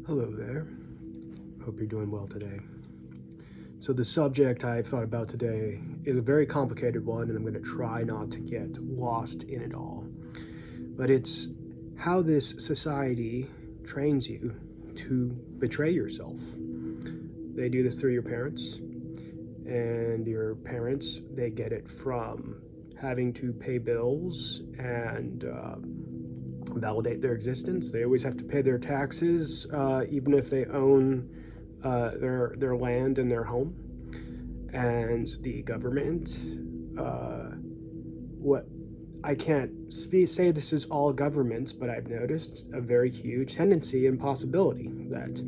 Hello there. Hope you're doing well today. So the subject I thought about today is a very complicated one, and I'm going to try not to get lost in it all. But it's how this society trains you to betray yourself. They do this through your parents, and your parents, they get it from having to pay bills and validate their existence. They always have to pay their taxes, even if they own their land and their home. And the government, what I can't say this is all governments, but I've noticed a very huge tendency and possibility that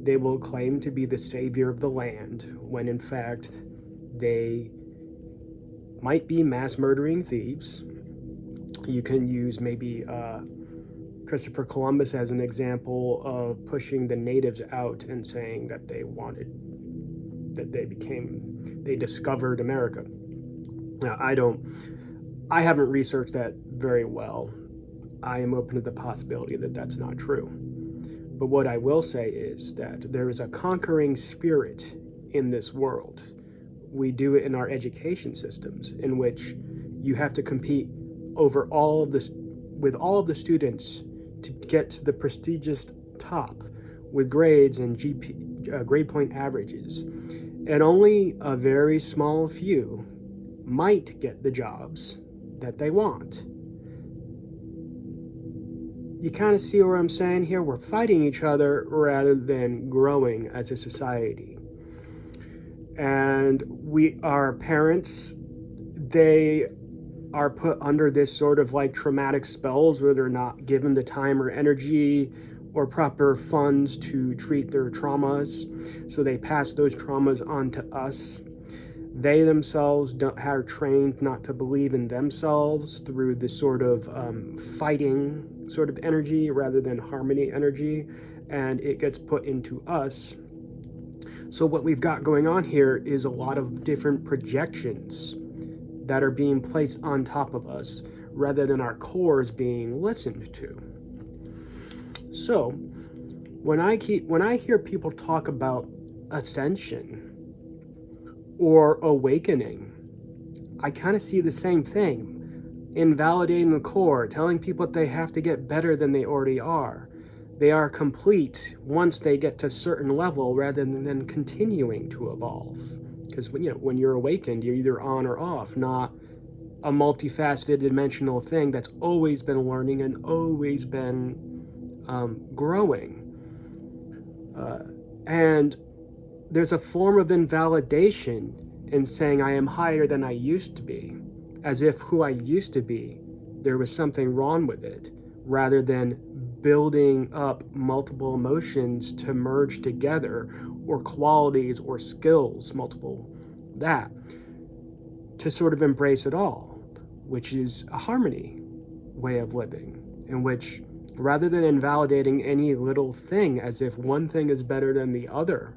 they will claim to be the savior of the land when in fact they might be mass murdering thieves. You can use maybe Christopher Columbus as an example of pushing the natives out and saying that they discovered America. Now, I haven't researched that very well. I am open to the possibility that that's not true. But what I will say is that there is a conquering spirit in this world. We do it in our education systems, in which you have to compete over with all of the students to get to the prestigious top with grades and grade point averages. And only a very small few might get the jobs that they want. You kind of see what I'm saying here? We're fighting each other rather than growing as a society. And our parents, they are put under this sort of like traumatic spells where they're not given the time or energy or proper funds to treat their traumas. So they pass those traumas on to us. They themselves are trained not to believe in themselves through this sort of fighting sort of energy rather than harmony energy, and it gets put into us. So what we've got going on here is a lot of different projections that are being placed on top of us rather than our cores being listened to. So when I hear people talk about ascension or awakening, I kind of see the same thing. Invalidating the core, telling people that they have to get better than they already are. They are complete once they get to a certain level rather than continuing to evolve. Because when you're awakened, you're either on or off, not a multifaceted dimensional thing that's always been learning and always been growing. And there's a form of invalidation in saying I am higher than I used to be, as if who I used to be, there was something wrong with it, rather than building up multiple emotions to merge together, or qualities or skills, to sort of embrace it all, which is a harmony way of living, in which rather than invalidating any little thing as if one thing is better than the other,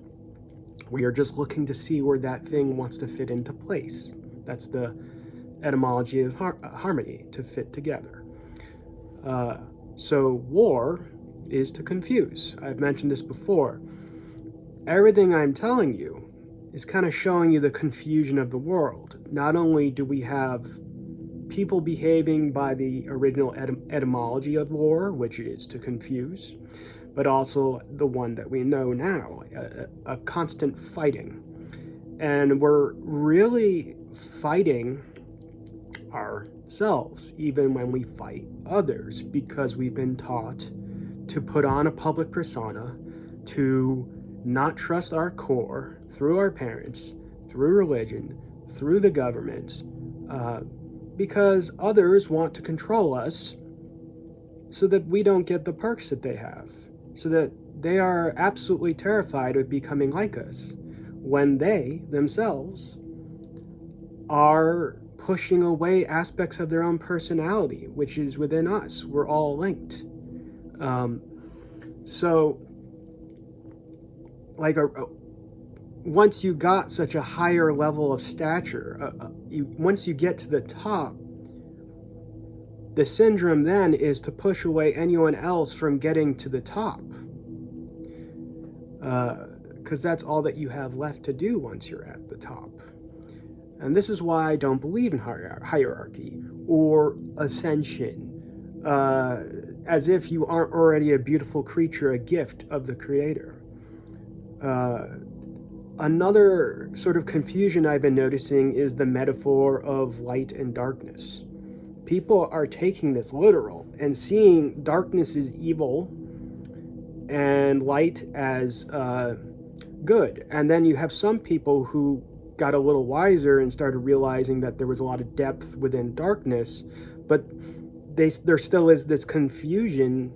we are just looking to see where that thing wants to fit into place. That's the etymology of harmony, to fit together. So war is to confuse. I've mentioned this before. Everything I'm telling you is kind of showing you the confusion of the world. Not only do we have people behaving by the original etymology of war, which is to confuse, but also the one that we know now, a constant fighting. And we're really fighting ourselves, even when we fight others, because we've been taught to put on a public persona, to not trust our core through our parents, through religion, through the government, because others want to control us so that we don't get the perks that they have, so that they are absolutely terrified of becoming like us, when they themselves are pushing away aspects of their own personality, which is within us. We're all linked. So, like once you got such a higher level of stature, once you get to the top, the syndrome then is to push away anyone else from getting to the top. because that's all that you have left to do once you're at the top. And this is why I don't believe in hierarchy or ascension, as if you aren't already a beautiful creature, a gift of the Creator. Another sort of confusion I've been noticing is the metaphor of light and darkness. People are taking this literal and seeing darkness as evil and light as good. And then you have some people who got a little wiser and started realizing that there was a lot of depth within darkness, but there still is this confusion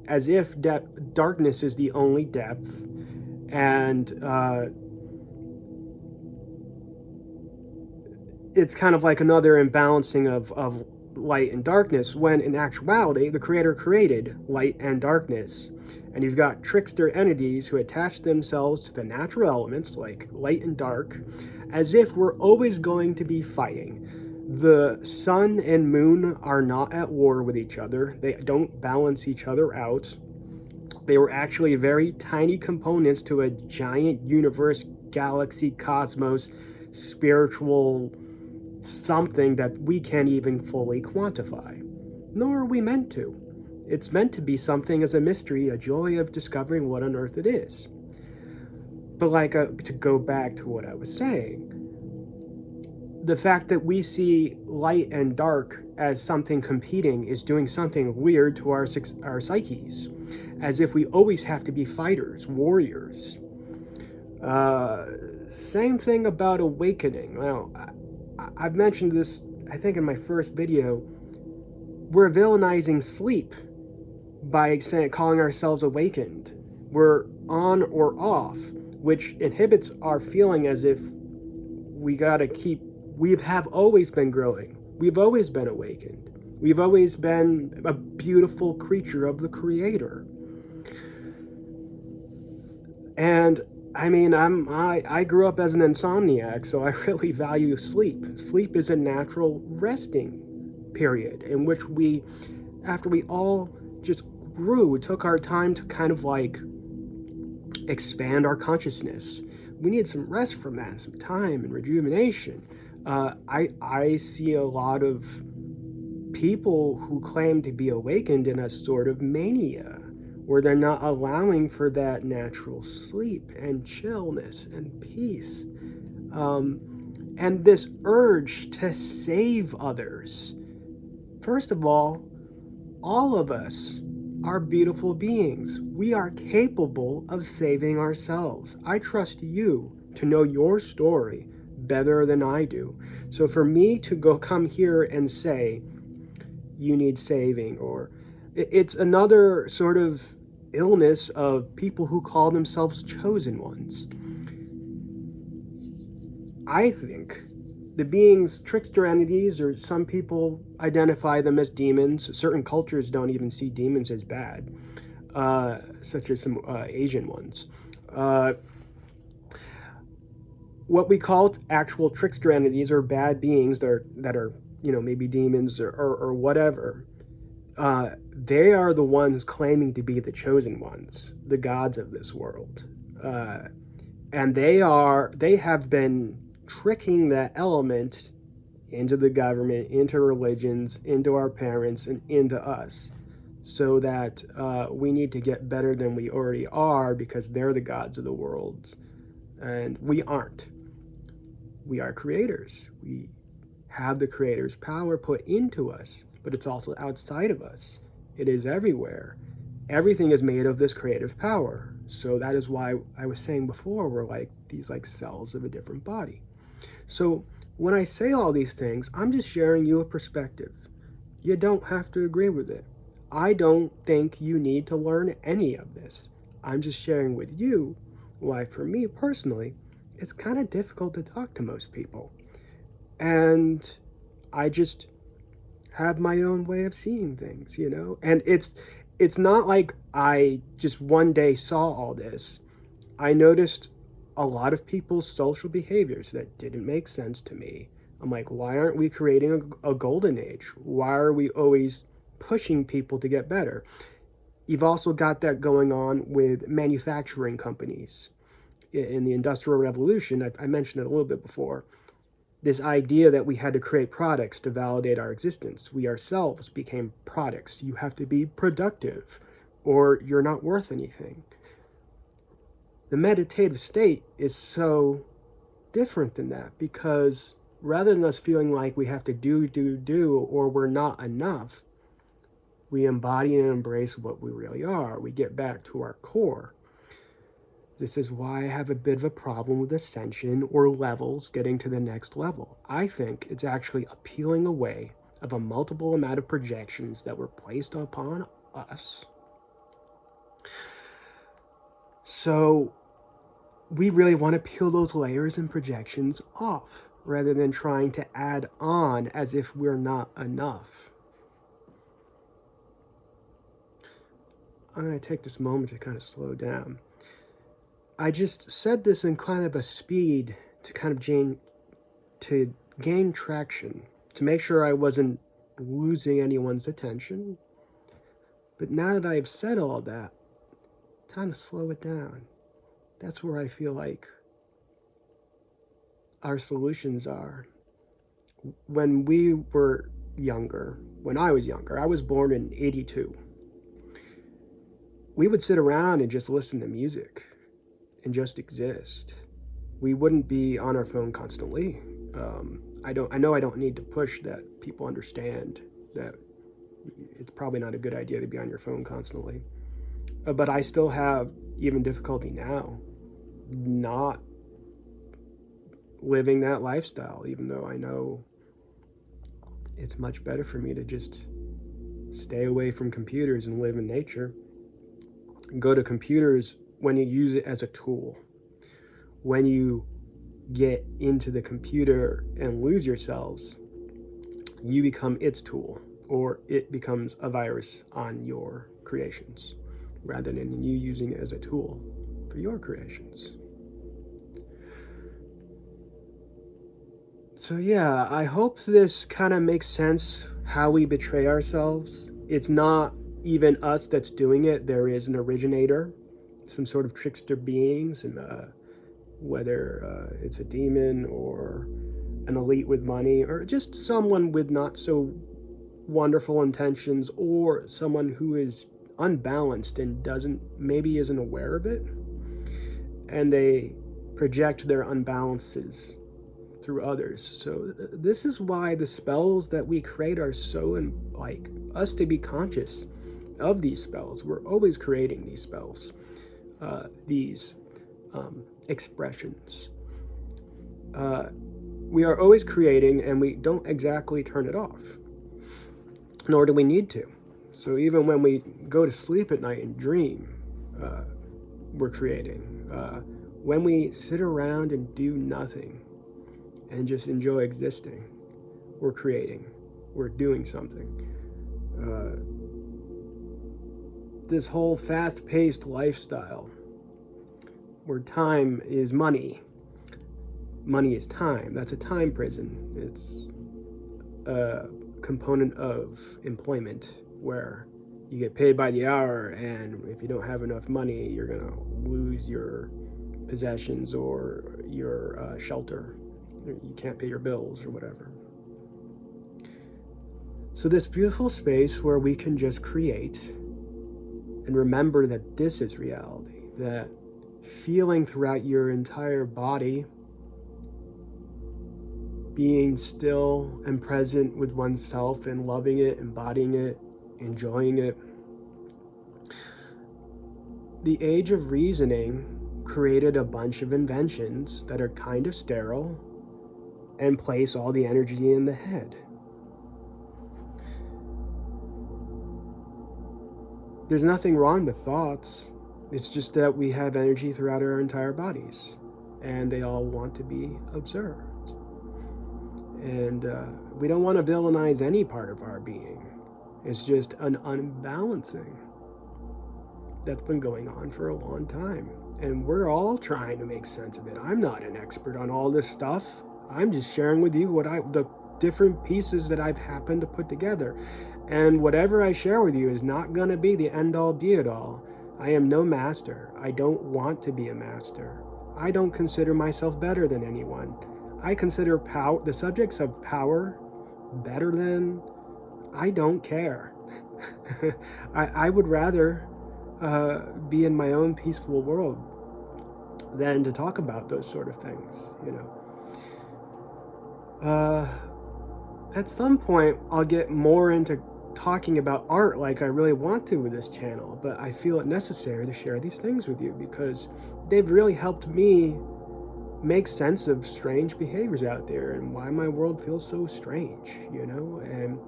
as if darkness is the only depth, and it's kind of like another imbalancing of light and darkness, when in actuality the Creator created light and darkness. And you've got trickster entities who attach themselves to the natural elements like light and dark, as if we're always going to be fighting. The sun and moon are not at war with each other. They don't balance each other out. They were actually very tiny components to a giant universe, galaxy, cosmos, spiritual something that we can't even fully quantify. Nor are we meant to. It's meant to be something as a mystery, a joy of discovering what on earth it is. But to go back to what I was saying, the fact that we see light and dark as something competing is doing something weird to our psyches, as if we always have to be fighters, warriors. Same thing about awakening. Now, I've mentioned this, I think, in my first video. We're villainizing sleep by calling ourselves awakened. We're on or off, which inhibits our feeling as if we have always been growing. We've always been awakened. We've always been a beautiful creature of the Creator. And I mean, I grew up as an insomniac, so I really value sleep. Sleep is a natural resting period in which after we all just grew, took our time to kind of expand our consciousness. We need some rest from that, some time and rejuvenation. I see a lot of people who claim to be awakened in a sort of mania, where they're not allowing for that natural sleep and chillness and peace. And this urge to save others. First of all of us are beautiful beings. We are capable of saving ourselves. I trust you to know your story better than I do. So for me to come here and say, you need saving, or it's another sort of illness of people who call themselves chosen ones. I think the beings, trickster entities, or some people identify them as demons. Certain cultures don't even see demons as bad, such as some Asian ones. What we call actual trickster entities or bad beings that are maybe demons or whatever. They are the ones claiming to be the chosen ones, the gods of this world. And they have been tricking that element into the government, into religions, into our parents, and into us, so that we need to get better than we already are because they're the gods of the world. And we aren't. We are creators. We have the Creator's power put into us, but it's also outside of us. It is everywhere. Everything is made of this creative power. So that is why I was saying before, we're like these cells of a different body. So when I say all these things, I'm just sharing you a perspective. You don't have to agree with it. I don't think you need to learn any of this. I'm just sharing with you why, for me personally, it's kind of difficult to talk to most people. And I just have my own way of seeing things, And it's not like I just one day saw all this. I noticed a lot of people's social behaviors that didn't make sense to me. I'm like, why aren't we creating a golden age? Why are we always pushing people to get better? You've also got that going on with manufacturing companies. In the Industrial Revolution, I mentioned it a little bit before, this idea that we had to create products to validate our existence. We ourselves became products. You have to be productive or you're not worth anything. The meditative state is so different than that, because rather than us feeling like we have to do, or we're not enough, we embody and embrace what we really are. We get back to our core. This is why I have a bit of a problem with ascension or levels, getting to the next level. I think it's actually a peeling away of a multiple amount of projections that were placed upon us. So we really want to peel those layers and projections off, rather than trying to add on as if we're not enough. I'm going to take this moment to kind of slow down. I just said this in kind of a speed to kind of gain traction, to make sure I wasn't losing anyone's attention. But now that I've said all that, time to slow it down. That's where I feel like our solutions are. When we were younger, when I was younger, I was born in 82. We would sit around and just listen to music and just exist. We wouldn't be on our phone constantly. I know I don't need to push that people understand that it's probably not a good idea to be on your phone constantly. But I still have even difficulty now not living that lifestyle, even though I know it's much better for me to just stay away from computers and live in nature. Go to computers when you use it as a tool. When you get into the computer and lose yourselves, you become its tool, or it becomes a virus on your creations, rather than you using it as a tool for your creations. So yeah, I hope this kind of makes sense, how we betray ourselves. It's not even us that's doing it. There is an originator, some sort of trickster beings, and whether it's a demon or an elite with money, or just someone with not so wonderful intentions, or someone who is unbalanced and maybe isn't aware of it, and they project their unbalances through others. So this is why the spells that we create are so like us to be conscious of these spells. We're always creating these spells, these expressions. We are always creating, and we don't exactly turn it off, nor do we need to. So even when we go to sleep at night and dream, we're creating. When we sit around and do nothing and just enjoy existing, we're creating. We're doing something. This whole fast-paced lifestyle, where time is money, money is time. That's a time prison. It's a component of employment where you get paid by the hour, and if you don't have enough money, you're going to lose your possessions or your shelter. You can't pay your bills or whatever. So this beautiful space where we can just create and remember that this is reality, that feeling throughout your entire body, being still and present with oneself and loving it, embodying it, enjoying it. The age of reasoning created a bunch of inventions that are kind of sterile and place all the energy in the head. There's nothing wrong with thoughts. It's just that we have energy throughout our entire bodies, and they all want to be observed. And we don't want to villainize any part of our being. It's just an unbalancing that's been going on for a long time. And we're all trying to make sense of it. I'm not an expert on all this stuff. I'm just sharing with you the different pieces that I've happened to put together. And whatever I share with you is not going to be the end-all, be-it-all. I am no master. I don't want to be a master. I don't consider myself better than anyone. I consider the subjects of power better than... I don't care. I would rather be in my own peaceful world than to talk about those sort of things, At some point, I'll get more into talking about art like I really want to with this channel, but I feel it necessary to share these things with you because they've really helped me make sense of strange behaviors out there and why my world feels so strange, And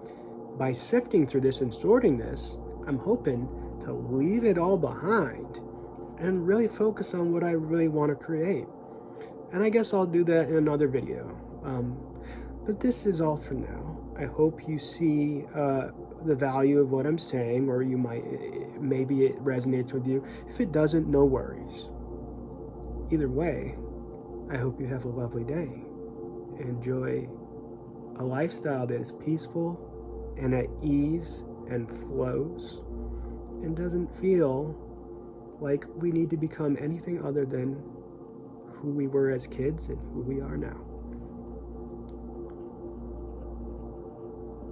by sifting through this and sorting this, I'm hoping to leave it all behind and really focus on what I really want to create. And I guess I'll do that in another video. But this is all for now. I hope you see the value of what I'm saying, or maybe it resonates with you. If it doesn't, no worries. Either way, I hope you have a lovely day. Enjoy a lifestyle that is peaceful and at ease and flows and doesn't feel like we need to become anything other than who we were as kids and who we are now.